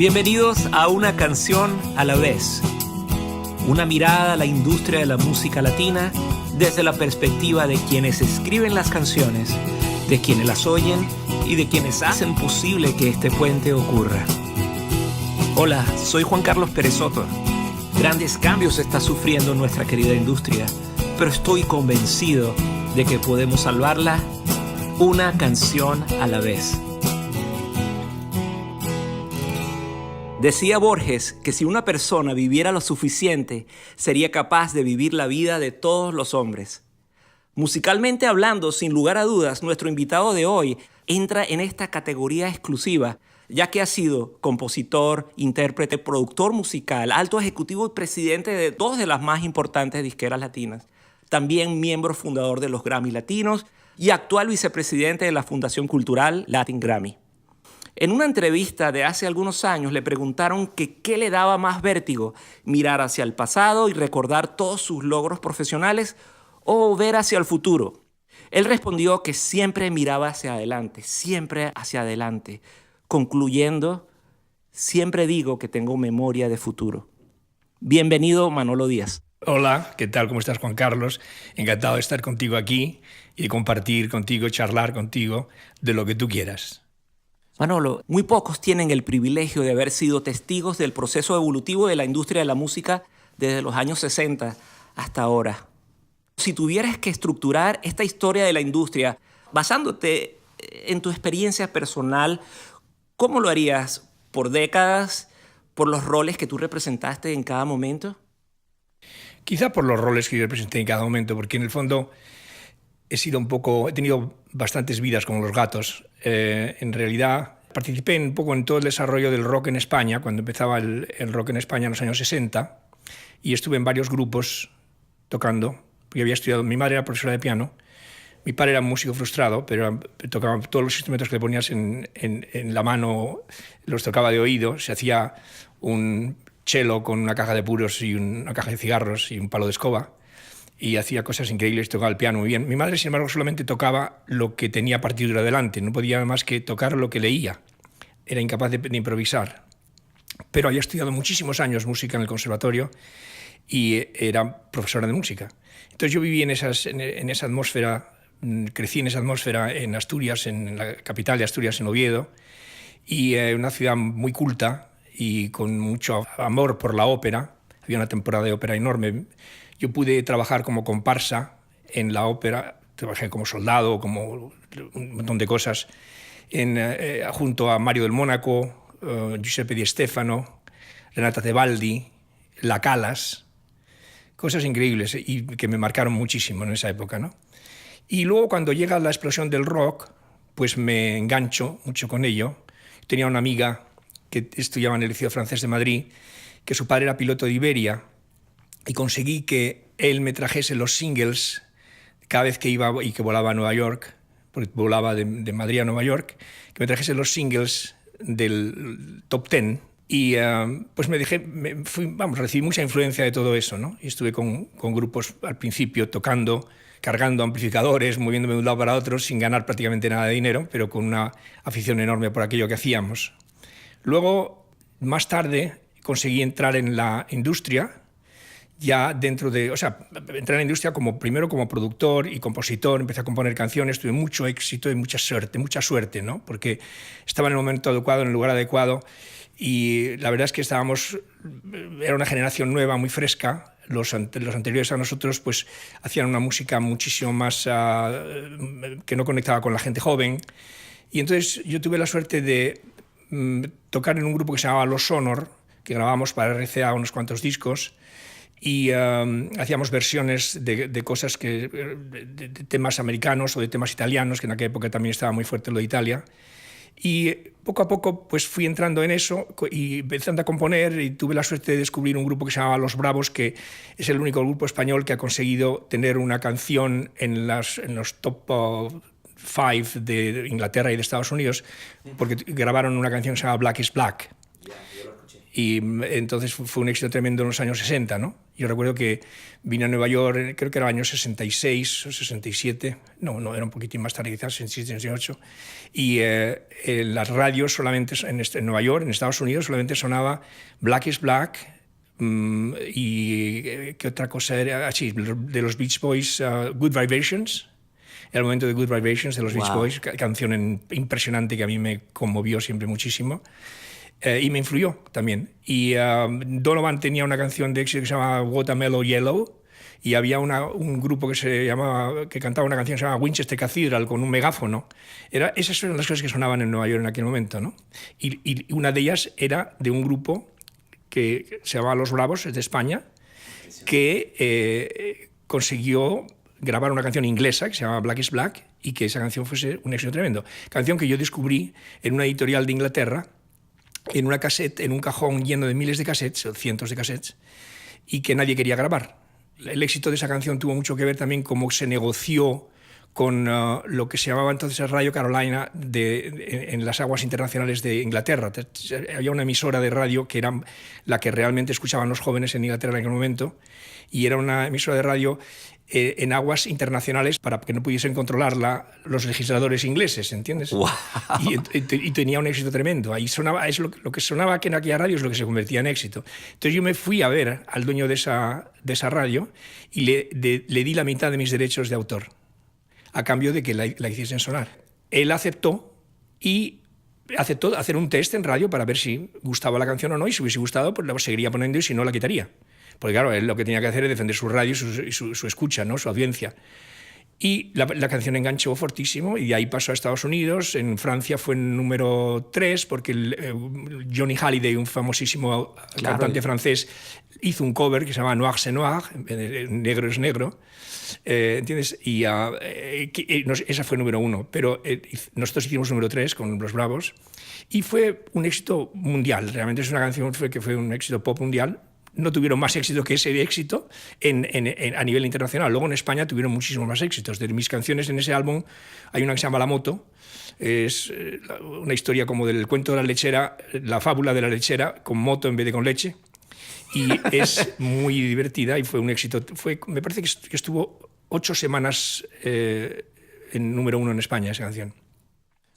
Bienvenidos a Una canción a la vez. Una mirada a la industria de la música latina desde la perspectiva de quienes escriben las canciones, de quienes las oyen y de quienes hacen posible que este puente ocurra. Hola, soy Juan Carlos Pérez Soto. Grandes cambios está sufriendo nuestra querida industria, pero estoy convencido de que podemos salvarla una canción a la vez. Decía Borges que si una persona viviera lo suficiente, sería capaz de vivir la vida de todos los hombres. Musicalmente hablando, sin lugar a dudas, nuestro invitado de hoy entra en esta categoría exclusiva, ya que ha sido compositor, intérprete, productor musical, alto ejecutivo y presidente de dos de las más importantes disqueras latinas. También miembro fundador de los Grammy Latinos y actual vicepresidente de la Fundación Cultural Latin Grammy. En una entrevista de hace algunos años le preguntaron que qué le daba más vértigo, mirar hacia el pasado y recordar todos sus logros profesionales o ver hacia el futuro. Él respondió que siempre miraba hacia adelante, concluyendo, siempre digo que tengo memoria de futuro. Bienvenido, Manolo Díaz. Hola, ¿qué tal? ¿Cómo estás, Juan Carlos? Encantado de estar contigo aquí y de compartir contigo, charlar contigo de lo que tú quieras. Manolo, muy pocos tienen el privilegio de haber sido testigos del proceso evolutivo de la industria de la música desde los años 60 hasta ahora. Si tuvieras que estructurar esta historia de la industria basándote en tu experiencia personal, ¿cómo lo harías? ¿Por décadas? ¿Por los roles que tú representaste en cada momento? Quizá por los roles que yo representé en cada momento, porque en el fondo he tenido bastantes vidas como los gatos. En realidad participé un poco en todo el desarrollo del rock en España, cuando empezaba el rock en España en los años 60, y estuve en varios grupos tocando, porque había estudiado, mi madre era profesora de piano, mi padre era un músico frustrado, pero tocaba todos los instrumentos que le ponías en la mano, los tocaba de oído, se hacía un cello con una caja de puros y una caja de cigarros y un palo de escoba, y hacía cosas increíbles, tocaba el piano muy bien. Mi madre, sin embargo, solamente tocaba lo que tenía partitura delante, no podía más que tocar lo que leía, era incapaz de improvisar. Pero había estudiado muchísimos años música en el conservatorio y era profesora de música. Entonces yo viví en esa atmósfera, crecí en esa atmósfera en Asturias, en la capital de Asturias, en Oviedo, y una ciudad muy culta y con mucho amor por la ópera. Había una temporada de ópera enorme. Yo pude trabajar como comparsa en la ópera, trabajé como soldado, como un montón de cosas, junto a Mario del Mónaco, Giuseppe Di Stefano, Renata Tebaldi, La Calas, cosas increíbles y que me marcaron muchísimo en esa época, ¿no? Y luego cuando llega la explosión del rock, pues me engancho mucho con ello. Tenía una amiga que estudiaba en el Liceo Francés de Madrid, que su padre era piloto de Iberia, y conseguí que él me trajese los singles cada vez que iba y que volaba a Nueva York, porque volaba de Madrid a Nueva York, que me trajese los singles del Top Ten. Y pues recibí mucha influencia de todo eso, ¿no? Y estuve con grupos al principio tocando, cargando amplificadores, moviéndome de un lado para otro, sin ganar prácticamente nada de dinero, pero con una afición enorme por aquello que hacíamos. Luego, más tarde, conseguí entrar en la industria, ya entré en la industria primero como productor y compositor, empecé a componer canciones, tuve mucho éxito y mucha suerte, ¿no? Porque estaba en el momento adecuado, en el lugar adecuado, y la verdad es que era una generación nueva, muy fresca. Los anteriores a nosotros pues hacían una música muchísimo más que no conectaba con la gente joven, y entonces yo tuve la suerte de tocar en un grupo que se llamaba Los Sonor, que grabamos para RCA unos cuantos discos, y hacíamos versiones de cosas de temas americanos o de temas italianos, que en aquella época también estaba muy fuerte lo de Italia. Y poco a poco pues fui entrando en eso y empezando a componer, y tuve la suerte de descubrir un grupo que se llamaba Los Bravos, que es el único grupo español que ha conseguido tener una canción en los top 5 de Inglaterra y de Estados Unidos, porque grabaron una canción que se llama Black is Black. Y entonces fue un éxito tremendo en los años 60, ¿no? Yo recuerdo que vine a Nueva York, creo que era el año 66 o 67, no, era un poquitín más tarde, quizás, 67, 68, y las radios solamente, en Nueva York, en Estados Unidos, solamente sonaba Black is Black, y ¿qué otra cosa era? Ah, sí, de los Beach Boys, Good Vibrations. Era el momento de Good Vibrations de los Beach Boys, canción impresionante que a mí me conmovió siempre muchísimo. Y me influyó también. Y Donovan tenía una canción de éxito que se llama Watermelon Yellow, y había un grupo que cantaba una canción que se llamaba Winchester Cathedral con un megáfono. Esas eran las cosas que sonaban en Nueva York en aquel momento, ¿no? Y una de ellas era de un grupo que se llamaba Los Bravos, es de España, que consiguió grabar una canción inglesa que se llama Black is Black, y que esa canción fuese un éxito tremendo. Canción que yo descubrí en una editorial de Inglaterra, en una cassette, en un cajón lleno de miles de cassettes, o cientos de cassettes, y que nadie quería grabar. El éxito de esa canción tuvo mucho que ver también cómo se negoció con lo que se llamaba entonces Radio Carolina en las aguas internacionales de Inglaterra. Había una emisora de radio que era la que realmente escuchaban los jóvenes en Inglaterra en aquel momento, y era una emisora de radio en aguas internacionales para que no pudiesen controlarla los legisladores ingleses, ¿entiendes? Wow. Y tenía un éxito tremendo. Ahí sonaba, lo que sonaba aquí en aquella radio es lo que se convertía en éxito. Entonces yo me fui a ver al dueño de esa radio y le di la mitad de mis derechos de autor a cambio de que la hiciesen sonar. Él aceptó hacer un test en radio para ver si gustaba la canción o no, y si hubiese gustado, pues la seguiría poniendo, y si no, la quitaría. Porque claro, él lo que tenía que hacer es defender su radio y su escucha, ¿no? Su audiencia. Y la canción enganchó fortísimo, y de ahí pasó a Estados Unidos. En Francia fue número 3 porque Johnny Hallyday, un famosísimo cantante francés, hizo un cover que se llama Noir c'est noir, negro es negro, ¿entiendes? Y esa fue número 1, pero nosotros hicimos número 3 con Los Bravos, y fue un éxito mundial. Realmente es una canción que fue un éxito pop mundial. No tuvieron más éxito que ese éxito a nivel internacional. Luego en España tuvieron muchísimos más éxitos. De mis canciones en ese álbum hay una que se llama La Moto. Es una historia como del cuento de la lechera, la fábula de la lechera con moto en vez de con leche. Y es muy divertida y fue un éxito. Me parece que estuvo 8 semanas en número 1 en España esa canción.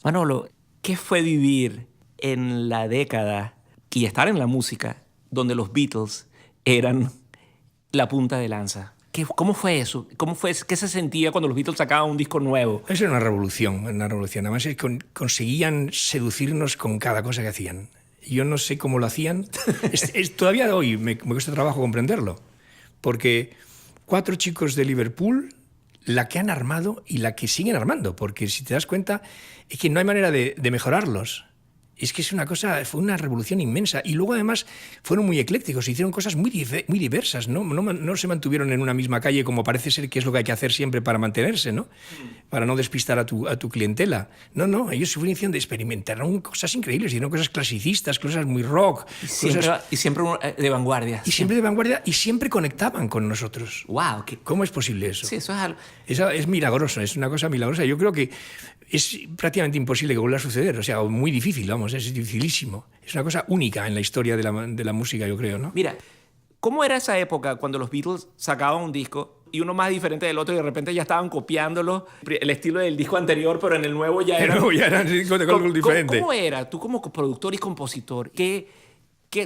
Manolo, ¿qué fue vivir en la década y estar en la música donde los Beatles eran la punta de lanza? ¿Cómo fue eso? ¿Qué se sentía cuando los Beatles sacaban un disco nuevo? Eso era una revolución. Además, conseguían seducirnos con cada cosa que hacían. Yo no sé cómo lo hacían. Todavía hoy me cuesta trabajo comprenderlo. Porque 4 chicos de Liverpool, la que han armado y la que siguen armando. Porque si te das cuenta, es que no hay manera de mejorarlos. Es que fue una revolución inmensa. Y luego además fueron muy eclécticos, hicieron cosas muy diversas, ¿no? No se mantuvieron en una misma calle, como parece ser que es lo que hay que hacer siempre para mantenerse, ¿no? Para no despistar a tu clientela. No, ellos se fueron experimentaron cosas increíbles, hicieron cosas clasicistas, cosas muy rock. Y siempre de vanguardia. Y siempre de vanguardia, y siempre conectaban con nosotros. ¡Wow! ¿Cómo es posible eso? Sí, eso es algo... Es milagroso, es una cosa milagrosa. Yo creo que es prácticamente imposible que vuelva a suceder, o sea, muy difícil, vamos, es dificilísimo. Es una cosa única en la historia de la música, yo creo, ¿no? Mira, ¿cómo era esa época cuando los Beatles sacaban un disco y uno más diferente del otro y de repente ya estaban copiándolo, el estilo del disco anterior, pero en el nuevo ya era... algo diferente. ¿Cómo era? Tú como productor y compositor, ¿qué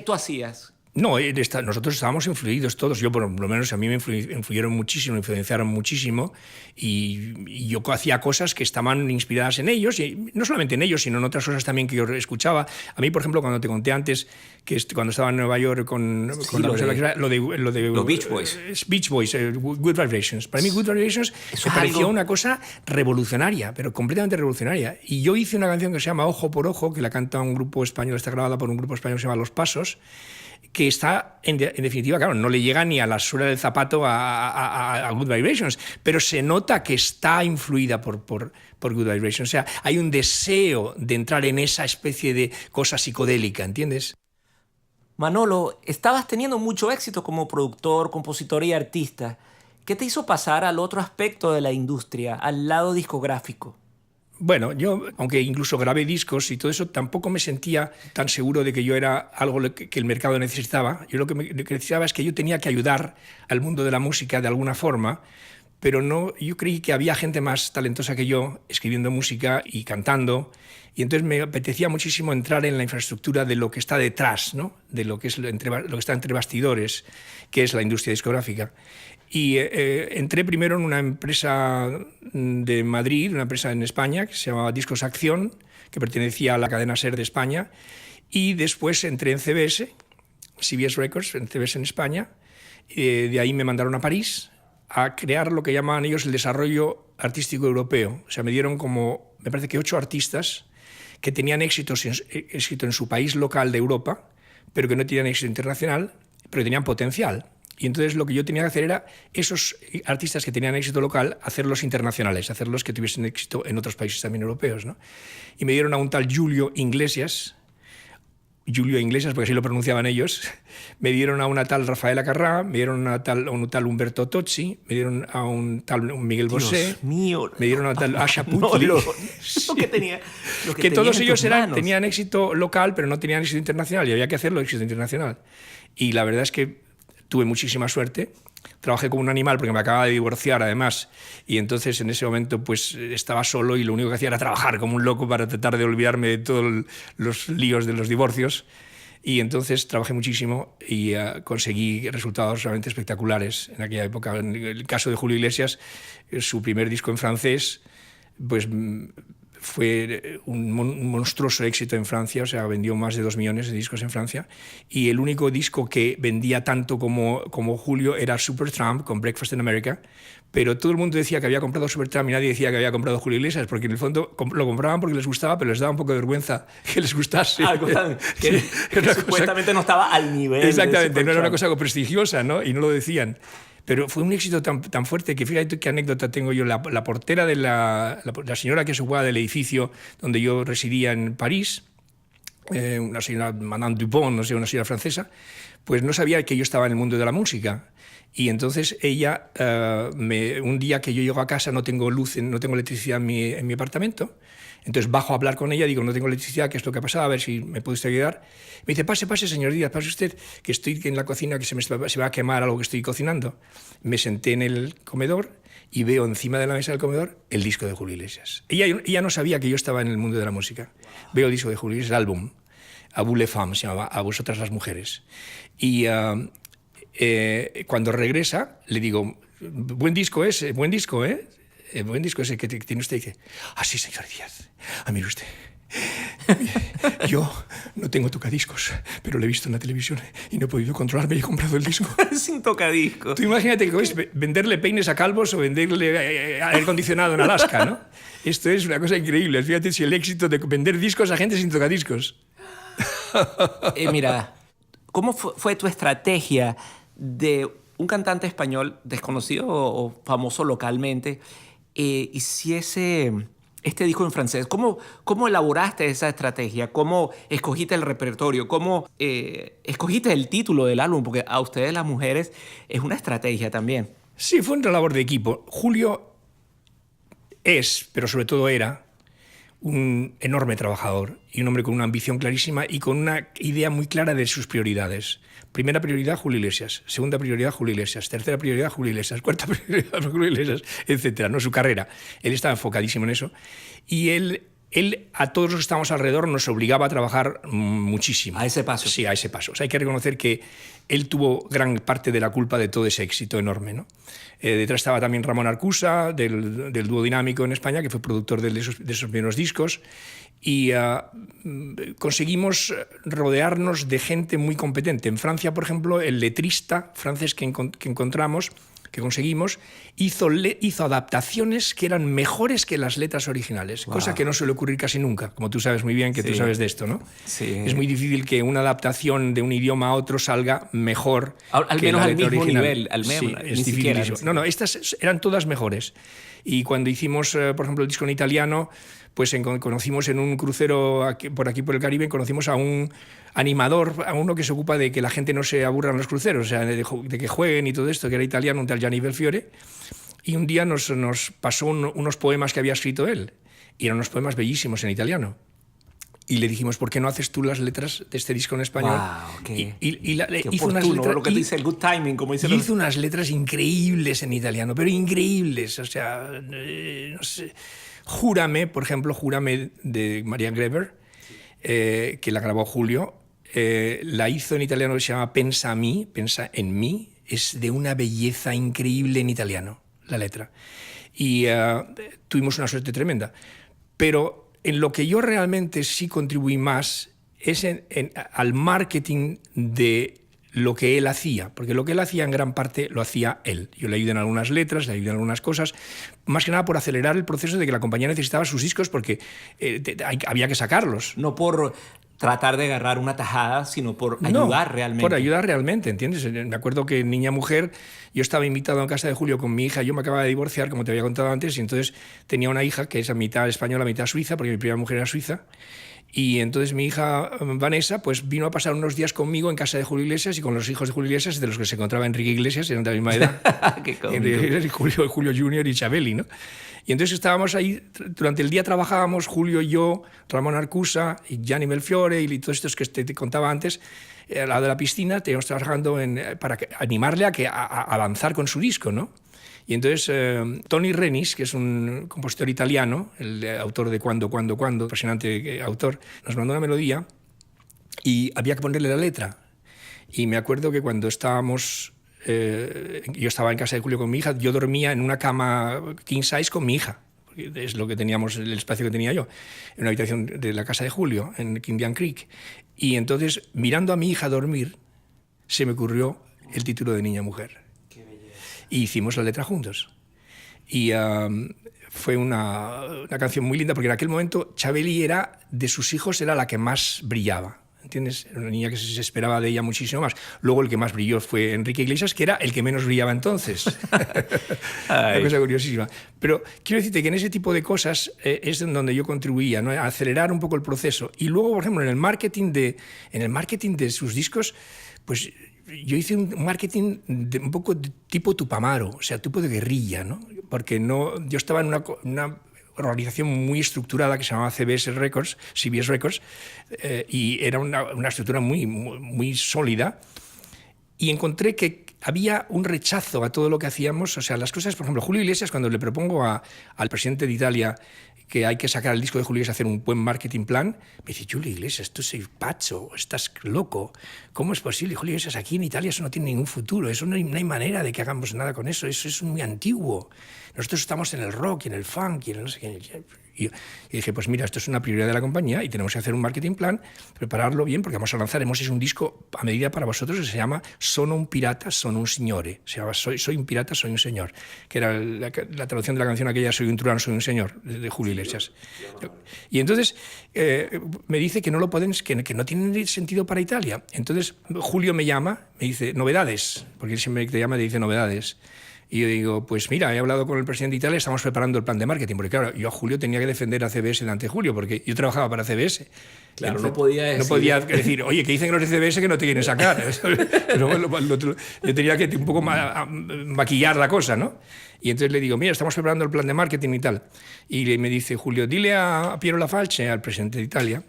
tú hacías? No, nosotros estábamos influidos todos. Yo, por lo menos, a mí me influyeron muchísimo, me influenciaron muchísimo. Y yo hacía cosas que estaban inspiradas en ellos, y no solamente en ellos, sino en otras cosas también que yo escuchaba. A mí, por ejemplo, cuando te conté antes, que cuando estaba en Nueva York con lo de los Beach Boys. Beach Boys, Good Vibrations. Para mí, Good Vibrations me pareció una cosa revolucionaria, pero completamente revolucionaria. Y yo hice una canción que se llama Ojo por Ojo, que la canta un grupo español, está grabada por un grupo español que se llama Los Pasos, que está, en definitiva, claro, no le llega ni a la suela del zapato a Good Vibrations, pero se nota que está influida por Good Vibrations. O sea, hay un deseo de entrar en esa especie de cosa psicodélica, ¿entiendes? Manolo, estabas teniendo mucho éxito como productor, compositor y artista. ¿Qué te hizo pasar al otro aspecto de la industria, al lado discográfico? Bueno, yo, aunque incluso grabé discos y todo eso, tampoco me sentía tan seguro de que yo era algo que el mercado necesitaba. Yo lo que necesitaba es que yo tenía que ayudar al mundo de la música de alguna forma, pero no, yo creí que había gente más talentosa que yo escribiendo música y cantando, y entonces me apetecía muchísimo entrar en la infraestructura de lo que está detrás, ¿no? De lo que está entre bastidores, que es la industria discográfica. Y entré primero en una empresa de Madrid, una empresa en España, que se llamaba Discos Acción, que pertenecía a la cadena SER de España, y después entré en CBS Records, en CBS en España. De ahí me mandaron a París a crear lo que llamaban ellos el desarrollo artístico europeo. O sea, me dieron como, me parece que 8 artistas que tenían éxito en su país local de Europa, pero que no tenían éxito internacional, pero tenían potencial. Y entonces lo que yo tenía que hacer era esos artistas que tenían éxito local, hacerlos internacionales, hacerlos que tuviesen éxito en otros países también europeos, ¿no? Y me dieron a un tal Julio Iglesias, porque así lo pronunciaban ellos, me dieron a una tal Rafaela Carrà, me dieron a un tal Umberto Tozzi, me dieron a un tal Miguel Bosé, mío, me dieron a tal Asha Puthli. Lo que tenía, que todos ellos tenían éxito local, pero no tenían éxito internacional, y había que hacerlo éxito internacional. Y la verdad es que tuve muchísima suerte. Trabajé como un animal porque me acababa de divorciar, además, y entonces en ese momento pues estaba solo y lo único que hacía era trabajar como un loco para tratar de olvidarme de todos los líos de los divorcios. Y entonces trabajé muchísimo y conseguí resultados realmente espectaculares en aquella época. En el caso de Julio Iglesias, su primer disco en francés, pues fue un monstruoso éxito en Francia, o sea, vendió más de 2 millones de discos en Francia, y el único disco que vendía tanto como Julio era Supertramp con Breakfast in America, pero todo el mundo decía que había comprado Supertramp y nadie decía que había comprado Julio Iglesias, porque en el fondo lo compraban porque les gustaba, pero les daba un poco de vergüenza que les gustase. Que supuestamente no estaba al nivel. Exactamente, no era una cosa prestigiosa, ¿no? Y no lo decían. Pero fue un éxito tan fuerte que fíjate qué anécdota tengo yo. La portera de la señora que se ocupaba del edificio donde yo residía en París, una señora Madame Dupont, no sé, una señora francesa, pues no sabía que yo estaba en el mundo de la música. Y entonces ella, un día que yo llego a casa, no tengo luz, no tengo electricidad en mi apartamento. Entonces bajo a hablar con ella, digo, no tengo electricidad, ¿qué es lo que ha pasado? A ver si me puede usted ayudar. Me dice, pase, señor Díaz, pase usted, que estoy en la cocina, que se va a quemar algo que estoy cocinando. Me senté en el comedor y veo encima de la mesa del comedor el disco de Julio Iglesias. Ella no sabía que yo estaba en el mundo de la música. Veo el disco de Julio Iglesias, el álbum, A vous les femmes, se llamaba, A vosotras las mujeres. Y cuando regresa, le digo, buen disco ese, buen disco ese que tiene usted. Y dice, sí, señor Díaz, mire usted, yo no tengo tocadiscos, pero lo he visto en la televisión y no he podido controlarme y he comprado el disco. Sin tocadiscos. Tú imagínate que es venderle peines a calvos o venderle aire acondicionado en Alaska, ¿no? Esto es una cosa increíble. Fíjate si el éxito de vender discos a gente sin tocadiscos. Mira, ¿cómo fue tu estrategia de un cantante español desconocido o famoso localmente hiciese este disco en francés? ¿Cómo elaboraste esa estrategia? ¿Cómo escogiste el repertorio? ¿Cómo escogiste el título del álbum? Porque a ustedes las mujeres es una estrategia también. Sí, fue una labor de equipo. Julio es, pero sobre todo era, un enorme trabajador y un hombre con una ambición clarísima y con una idea muy clara de sus prioridades. Primera prioridad, Julio Iglesias. Segunda prioridad, Julio Iglesias. Tercera prioridad, Julio Iglesias. Cuarta prioridad, Julio Iglesias, etcétera. No, su carrera. Él estaba enfocadísimo en eso. Y él a todos los que estábamos alrededor nos obligaba a trabajar muchísimo. A ese paso. Sí, a ese paso. O sea, hay que reconocer que él tuvo gran parte de la culpa de todo ese éxito enorme, ¿no? Detrás estaba también Ramón Arcusa, del dúo Dinámico en España, que fue productor de esos primeros discos. Y conseguimos rodearnos de gente muy competente. En Francia, por ejemplo, el letrista francés que conseguimos, hizo adaptaciones que eran mejores que las letras originales, wow. Cosa que no suele ocurrir casi nunca, como tú sabes muy bien, que sí. Tú sabes de esto, ¿no? Sí. Es muy difícil que una adaptación de un idioma a otro salga mejor al que menos la al letra mismo original. nivel, al menos, sí, es dificilísimo. No, estas eran todas mejores. Y cuando hicimos, por ejemplo, el disco en italiano, pues conocimos en un crucero por el Caribe, conocimos a un animador, a uno que se ocupa de que la gente no se aburra en los cruceros, o sea, de que jueguen y todo esto, que era italiano, un tal Gianni Belfiore, y un día nos pasó unos poemas que había escrito él. y eran unos poemas bellísimos en italiano. Y le dijimos, ¿por qué no haces tú las letras de este disco en español? Wow, qué Hizo unas letras, lo que dice el good timing, como dice hizo unas letras increíbles en italiano, pero increíbles. O sea, no sé. Júrame, por ejemplo, Júrame de María Greber, que la grabó Julio, la hizo en italiano, que se llama Pensa a mí, Pensa en mí. Es de una belleza increíble en italiano, la letra. Y tuvimos una suerte tremenda. Pero en lo que yo realmente sí contribuí más es al marketing de lo que él hacía, porque lo que él hacía en gran parte lo hacía él. Yo le ayudé en algunas letras, le ayudé en algunas cosas, más que nada por acelerar el proceso de que la compañía necesitaba sus discos porque había que sacarlos. No por tratar de agarrar una tajada, sino por ayudar realmente. Por ayudar realmente, ¿entiendes? Me acuerdo que en Niña Mujer yo estaba invitado en casa de Julio con mi hija, yo me acababa de divorciar, como te había contado antes, y entonces tenía una hija que es a mitad española, a mitad suiza, porque mi primera mujer era suiza, y entonces mi hija Vanessa pues vino a pasar unos días conmigo en casa de Julio Iglesias y con los hijos de Julio Iglesias, de los que se encontraba Enrique Iglesias, eran de la misma edad. Qué cómico. Julio Junior y Chabeli, ¿no? Y entonces estábamos ahí, durante el día trabajábamos, Julio y yo, Ramón Arcusa y Gianni Melfiore y todos estos que te contaba antes, al lado de la piscina, estábamos trabajando para animarle a avanzar con su disco, ¿no? Y entonces Tony Renis, que es un compositor italiano, el autor de Cuando, impresionante autor, nos mandó una melodía y había que ponerle la letra. Y me acuerdo que cuando estábamos... yo estaba en casa de Julio con mi hija, yo dormía en una cama king size con mi hija, porque es lo que teníamos, el espacio que tenía yo, en una habitación de la casa de Julio, en Indian Creek. Y entonces, mirando a mi hija dormir, se me ocurrió el título de Niña Mujer. Qué belleza. Y hicimos la letra juntos. Y fue una canción muy linda, porque en aquel momento Chabeli era, de sus hijos, era la que más brillaba. ¿Entiendes? Era una niña que se esperaba de ella muchísimo más. Luego el que más brilló fue Enrique Iglesias, que era el que menos brillaba entonces. Una cosa curiosísima. Pero quiero decirte que en ese tipo de cosas es en donde yo contribuía, ¿no? A acelerar un poco el proceso. Y luego, por ejemplo, en el marketing de sus discos, pues yo hice un marketing un poco de tipo Tupamaro, o sea, tipo de guerrilla, ¿no? Porque yo estaba en una organización muy estructurada que se llamaba CBS Records, y era una estructura muy sólida, y encontré que había un rechazo a todo lo que hacíamos, o sea, las cosas, por ejemplo, Julio Iglesias, cuando le propongo al presidente de Italia que hay que sacar el disco de Julio Iglesias, hacer un buen marketing plan, me dice, Julio Iglesias, tú soy pacho, estás loco, ¿cómo es posible? Julio Iglesias, aquí en Italia eso no tiene ningún futuro, eso no hay manera de que hagamos nada con eso es muy antiguo. Nosotros estamos en el rock y en el funk y en el no sé qué. Y dije, pues mira, esto es una prioridad de la compañía y tenemos que hacer un marketing plan, prepararlo bien, porque vamos a lanzar, hemos hecho un disco a medida para vosotros que se llama Sono un pirata, sono un signore. Se llama Soy un pirata, soy un señor, que era la traducción de la canción aquella Soy un truano, soy un señor, de Julio Iglesias. Y entonces me dice que no lo pueden, que no tiene sentido para Italia. Entonces Julio me llama, me dice, novedades, porque él siempre que te llama te dice novedades. Y yo digo, pues mira, he hablado con el presidente de Italia, estamos preparando el plan de marketing, porque claro, yo a Julio tenía que defender a CBS delante de Julio, porque yo trabajaba para CBS. Claro, Entonces, no podía decir, oye, que dicen los de CBS que no te quieren sacar. Pero yo tenía que un poco maquillar la cosa, ¿no? Y entonces le digo, mira, estamos preparando el plan de marketing y tal. Y me dice Julio, dile a Piero Lafalce, al presidente de Italia,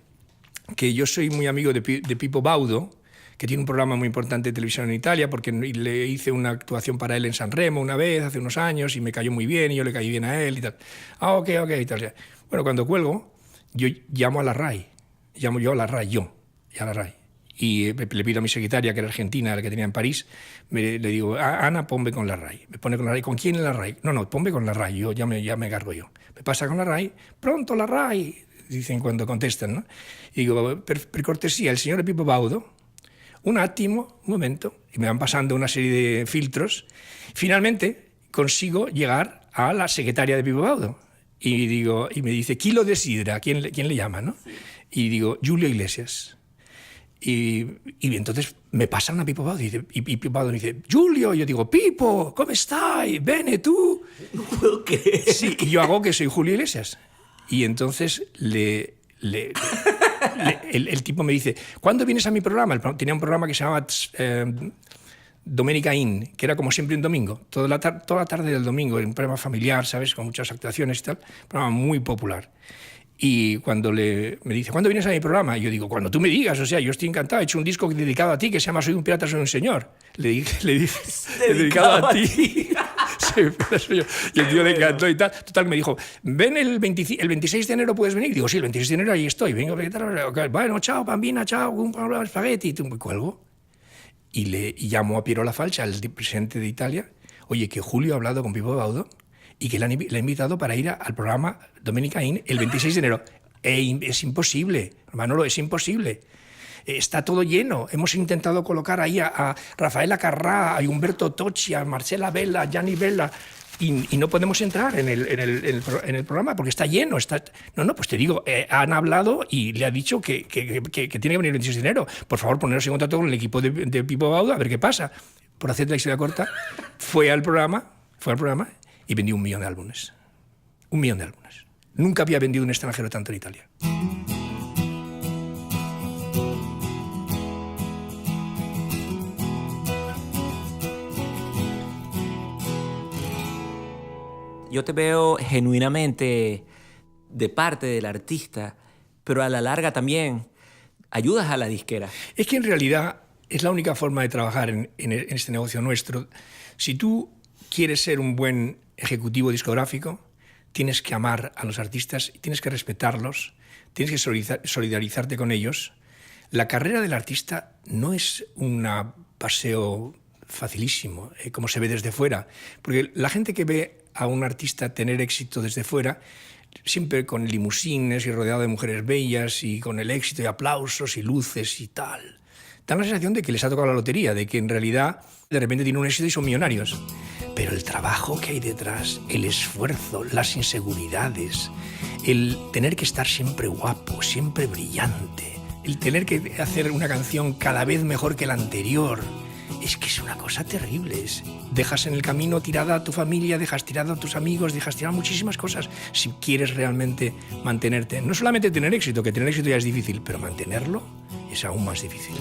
que yo soy muy amigo de Pippo Baudo, que tiene un programa muy importante de televisión en Italia, porque le hice una actuación para él en Sanremo una vez, hace unos años, y me cayó muy bien, y yo le caí bien a él y tal. Ok, y tal. Bueno, cuando cuelgo, yo llamo a la RAI. Llamo yo a la RAI, Y le pido a mi secretaria, que era argentina, la que tenía en París, le digo, Ana, ponme con la RAI. Me pone con la RAI. ¿Con quién en la RAI? No, ponme con la RAI, yo ya me cargo yo. Me pasa con la RAI, pronto la RAI, dicen cuando contestan, ¿no? Y digo, per cortesía, el señor Pippo Baudo, un momento, y me van pasando una serie de filtros. Finalmente consigo llegar a la secretaria de Pippo Baudo y me dice, ¿quién lo desidera? ¿Quién le llama? ¿No? Y digo, Julio Iglesias. Y entonces me pasan a Pippo Baudo y Pippo Baudo me dice, Julio, y yo digo, Pippo, ¿cómo estás? Bene, ¿tú? No puedo creer. Sí, y yo hago que soy Julio Iglesias. Y entonces el tipo me dice, ¿cuándo vienes a mi programa? Tenía un programa que se llamaba Domenica In, que era como siempre un domingo, toda la tarde del domingo, un programa familiar, ¿sabes? Con muchas actuaciones y tal, un programa muy popular. Y cuando me dice, ¿cuándo vienes a mi programa? Y yo digo, cuando tú me digas, o sea, yo estoy encantado, he hecho un disco dedicado a ti que se llama Soy un pirata, soy un señor. Le dije dedicado a ti. Sí, soy yo. Y el tío le encantó y tal. Total, me dijo, ven el 26 de enero, ¿puedes venir? Digo, sí, el 26 de enero ahí estoy. Vengo, bueno, chao, bambina, chao, un espagueti. Y me cuelgo. Y llamo a Piero La Falcia, el presidente de Italia. Oye, que Julio ha hablado con Pippo Baudo y que le ha invitado para ir al programa Domenica In el 26 de enero. Es imposible, Manolo, es imposible. Está todo lleno. Hemos intentado colocar ahí a Rafaela Carrà, a Umberto Tocci, a Marcela Bella, a Gianni Bella, y no podemos entrar en el programa porque está lleno. No, pues te digo, han hablado y le ha dicho que tiene que venir el 26 de enero. Por favor, poneros en contacto con el equipo de Pippo Baudo a ver qué pasa. Por hacerte la historia corta, fue al programa y vendió 1 millón de álbumes. 1 millón de álbumes. Nunca había vendido un extranjero tanto en Italia. Yo te veo genuinamente de parte del artista, pero a la larga también ayudas a la disquera. Es que en realidad es la única forma de trabajar en este negocio nuestro. Si tú quieres ser un buen ejecutivo discográfico, tienes que amar a los artistas, tienes que respetarlos, tienes que solidarizarte con ellos. La carrera del artista no es un paseo facilísimo, como se ve desde fuera, porque la gente que ve a un artista tener éxito desde fuera, siempre con limusines y rodeado de mujeres bellas y con el éxito y aplausos y luces y tal, dan la sensación de que les ha tocado la lotería, de que en realidad de repente tienen un éxito y son millonarios. Pero el trabajo que hay detrás, el esfuerzo, las inseguridades, el tener que estar siempre guapo, siempre brillante, el tener que hacer una canción cada vez mejor que la anterior, es que es una cosa terrible. Dejas en el camino tirada a tu familia, dejas tirado a tus amigos, dejas tirado muchísimas cosas si quieres realmente mantenerte. No solamente tener éxito, que tener éxito ya es difícil, pero mantenerlo es aún más difícil.